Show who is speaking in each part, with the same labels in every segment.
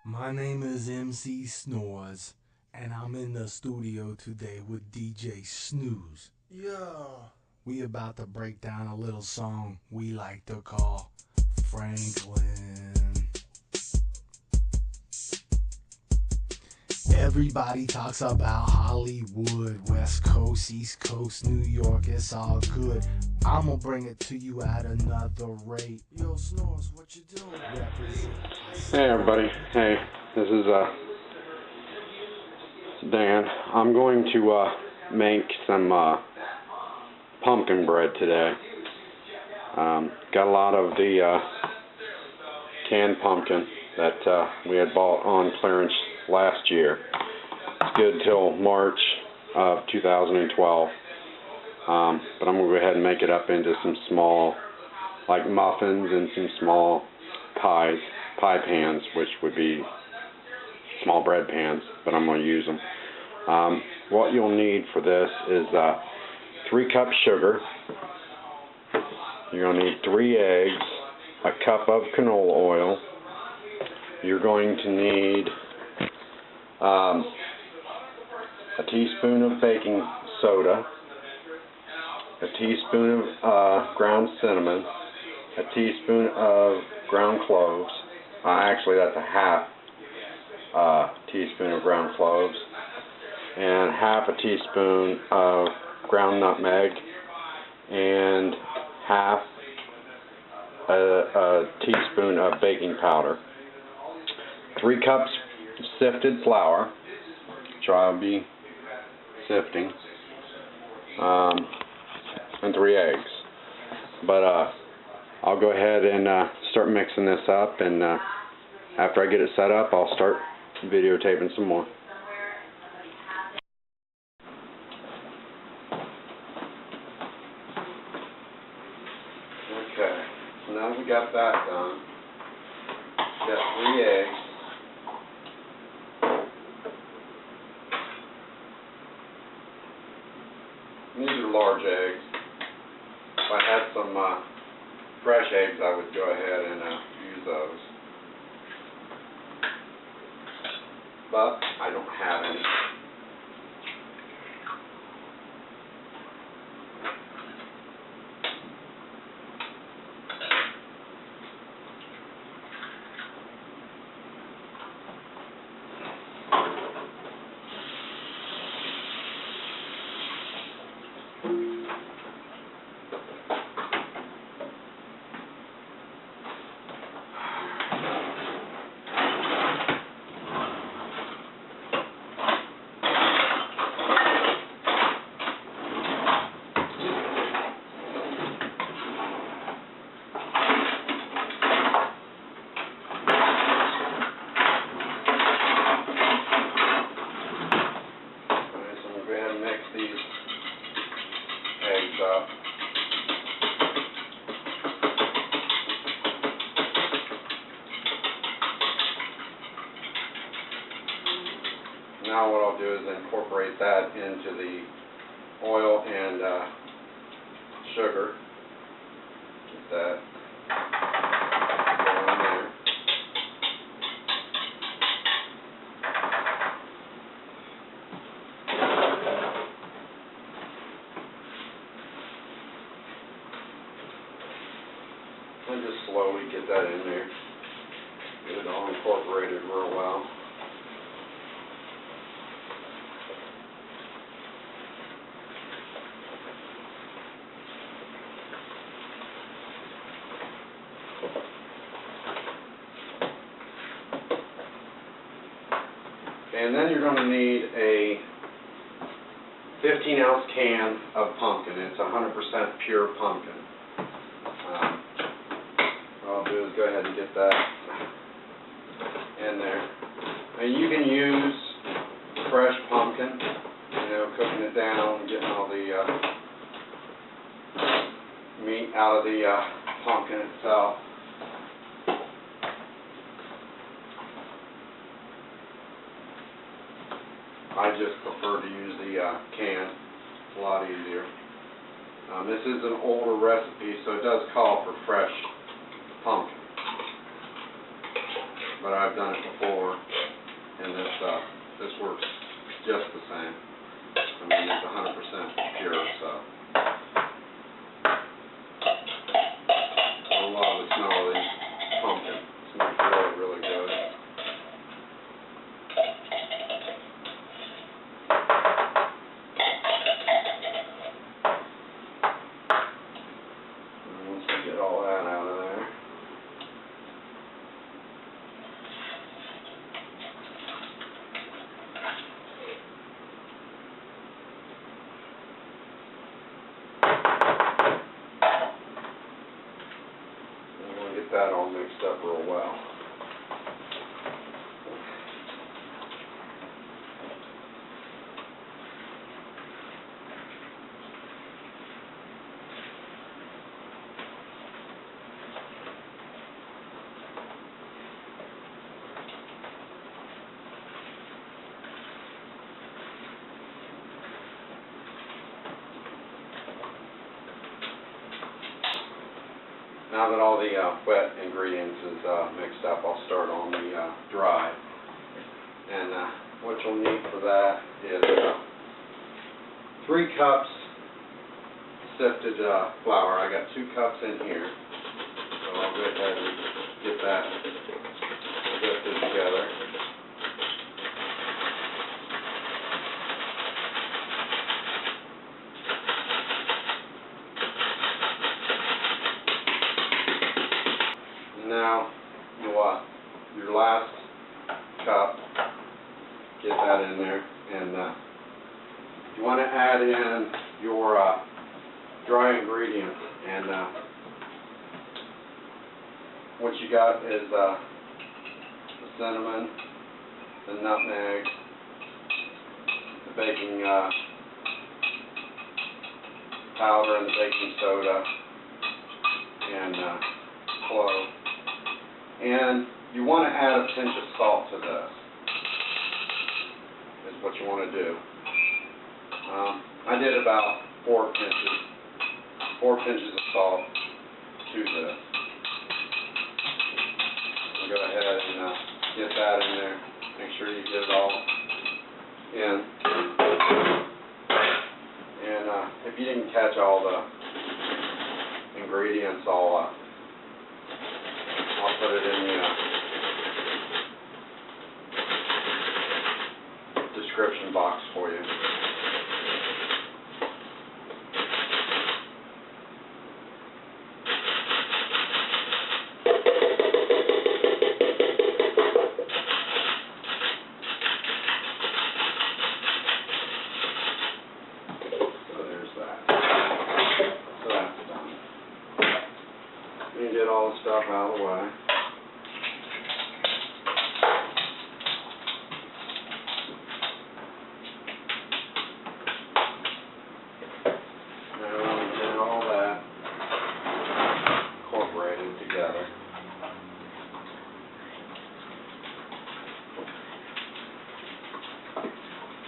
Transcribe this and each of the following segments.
Speaker 1: My name is MC Snores, and I'm in the studio today with DJ Snooze. Yeah. We about to break down a little song we like to call Franklin. Everybody talks about Hollywood, West Coast, East Coast, New York, it's all good. I'ma bring it to you at another rate. Yo, Snores, what you doing? Represent.
Speaker 2: Hey everybody, hey, this is Dan. I'm going to make some pumpkin bread today. Got a lot of the canned pumpkin that we had bought on clearance last year. It's good till March of 2012. But I'm going to go ahead and make it up into some small, like muffins and some small pie pans, which would be small bread pans, but I'm going to use them. What you'll need for this is 3 cups sugar. You're going to need 3 eggs, a cup of canola oil. You're going to need a teaspoon of baking soda, a teaspoon of ground cinnamon, a teaspoon of ground cloves. Actually, that's a half teaspoon of ground cloves, and half a teaspoon of ground nutmeg, and half a teaspoon of baking powder. 3 cups sifted flour, which I'll be sifting, and 3 eggs. But I'll go ahead and start mixing this up, and after I get it set up, I'll start videotaping some more. Okay, so now that we got that done, got 3 eggs. These are large eggs. If I had some fresh eggs, I would go ahead and use those. But I don't have any. Now what I'll do is incorporate that into the oil and sugar. Get that going there. And just slowly get that in there. Get it all incorporated real well. And then you're going to need a 15-ounce can of pumpkin. It's 100% pure pumpkin. What I'll do is go ahead and get that in there. And you can use fresh pumpkin, cooking it down, getting all the meat out of the pumpkin itself. I just prefer to use the can. It's a lot easier. This is an older recipe, so it does call for fresh pumpkin. But I've done it before. that all mixed up real well. Now that all the wet ingredients is mixed up, I'll start on the dry. And what you'll need for that is 3 cups sifted flour. I got 2 cups in here, so I'll go ahead and get that sifted together. Now, your last cup, get that in there, and you want to add in your dry ingredients, and what you got is the cinnamon, the nutmeg, the baking powder and the baking soda, and clove. And you want to add a pinch of salt to this, is what you want to do. I did about 4 pinches of salt to this. I'll go ahead and get that in there. Make sure you get it all in. And if you didn't catch all the ingredients, I'll put it in the description box for you. So there's that. So that's done. You get all the stuff out of the way. Together.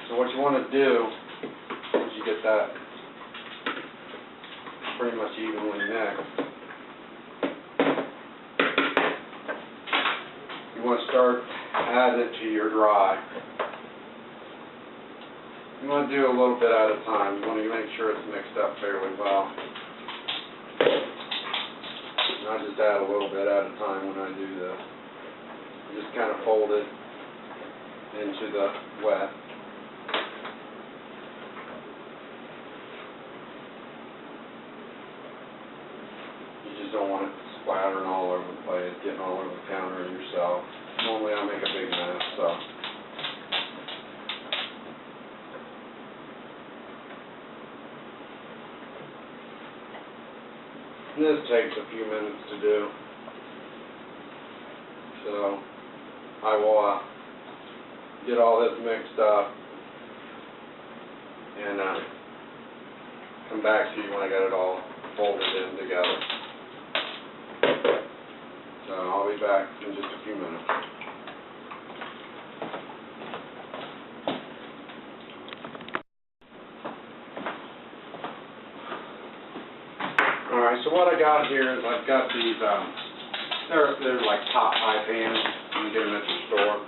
Speaker 2: So what you want to do is you get that pretty much evenly mixed. You want to start adding it to your dry. You want to do a little bit at a time. You want to make sure it's mixed up fairly well. I just add a little bit at a time when I do this. Just kind of fold it into the wet. You just don't want it splattering all over the place, getting all over the counter and yourself. Normally I make a big mess, so. This takes a few minutes to do, so I will get all this mixed up and come back to you when I got it all folded in together. So I'll be back in just a few minutes. Alright, so what I got here is I've got these, they're like top pie pans. You can get them at the store.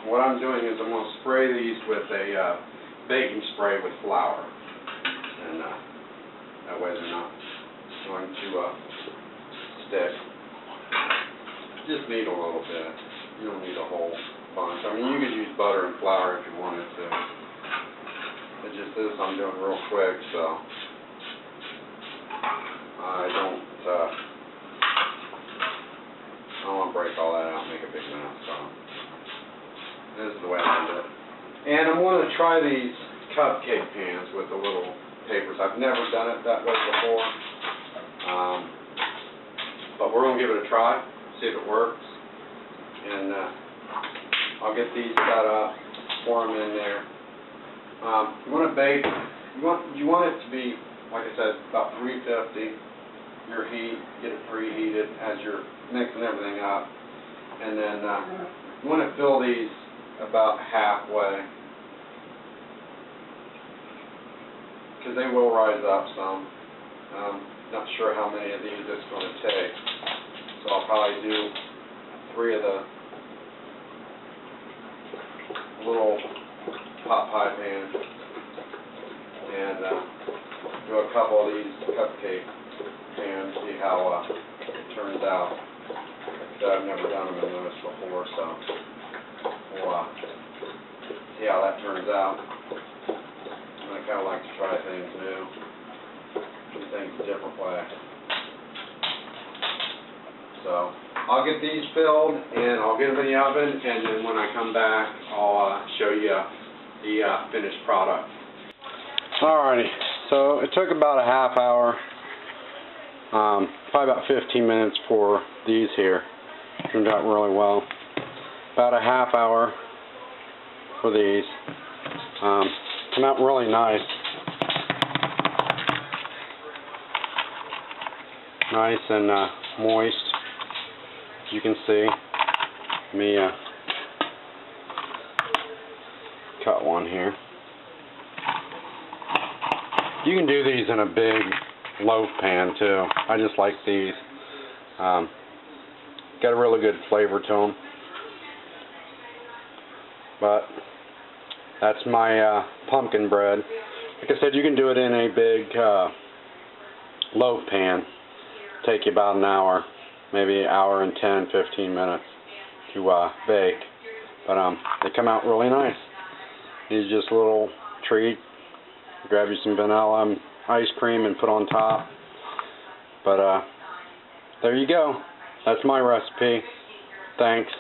Speaker 2: What I'm doing is I'm going to spray these with a baking spray with flour. And that way they're not going to stick. Just need a little bit. You don't need a whole bunch. I mean, you could use butter and flour if you wanted to. It's just this I'm doing real quick, so I don't want to break all that out and make a big mess, so this is the way I do it. And I'm going to try these cupcake pans with the little papers. I've never done it that way before. But we're going to give it a try, see if it works. And I'll get these set up, pour them in there. You want to bake, you want it to be, like I said, about 350. Your heat, get it preheated as you're mixing everything up. And then you want to fill these about halfway, because they will rise up some. Not sure how many of these it's going to take, so I'll probably do 3 of the little pot pie pans and do a couple of these cupcake pans, see how it turns out. So I've never done them in those before, so we'll see how that turns out. I kind of like to try things new, do things a different way. So I'll get these filled and I'll get them in the oven, and then when I come back I'll show you the finished product. Alrighty, so it took about a half hour, probably about 15 minutes for these here. Turned out really well. About a half hour for these. Come out really nice. Nice and moist, as you can see. Let me cut one here. You can do these in a big loaf pan too. I just like these. Got a really good flavor to them. But that's my pumpkin bread. Like I said, you can do it in a big loaf pan. Take you about an hour, maybe an hour and 10, 15 minutes to bake. But they come out really nice. These are just a little treat. Grab you some vanilla ice cream and put on top. But there you go. That's my recipe. Thanks.